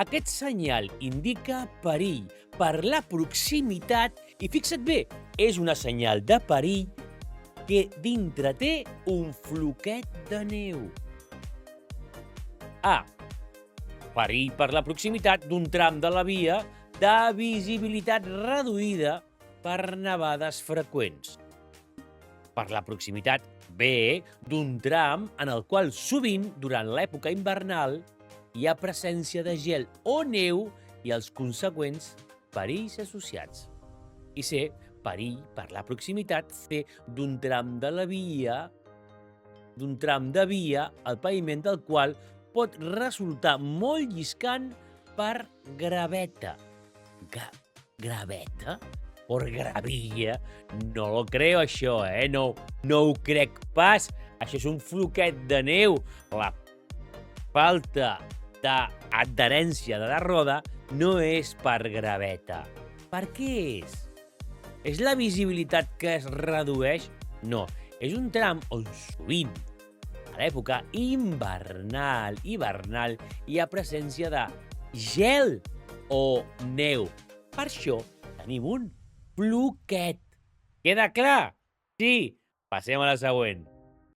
Aquest senyal indica perill per la proximitat i fixa't bé, és una senyal de perill que dintre té un floquet de neu. A. Perill per la proximitat d'un tram de la via de visibilitat reduïda per nevades freqüents. Per la proximitat B, d'un tram en el qual sovint, durant l'època invernal, hi ha presència de gel o neu i els conseqüents perills associats. I C, perill per la proximitat C d'un tram de via, el paviment del qual pot resultar molt lliscant per graveta. Graveta? Por gravilla? No lo creo, això, No ho crec pas. Això és un floquet de neu. La falta d'adherència de la roda no és per graveta. Per què és? És la visibilitat que es redueix? No, és un tram on sovint, a l'època hivernal, hi ha presència de gel o neu. Per això tenim un floquet. Queda clar? Sí. Passem a la següent.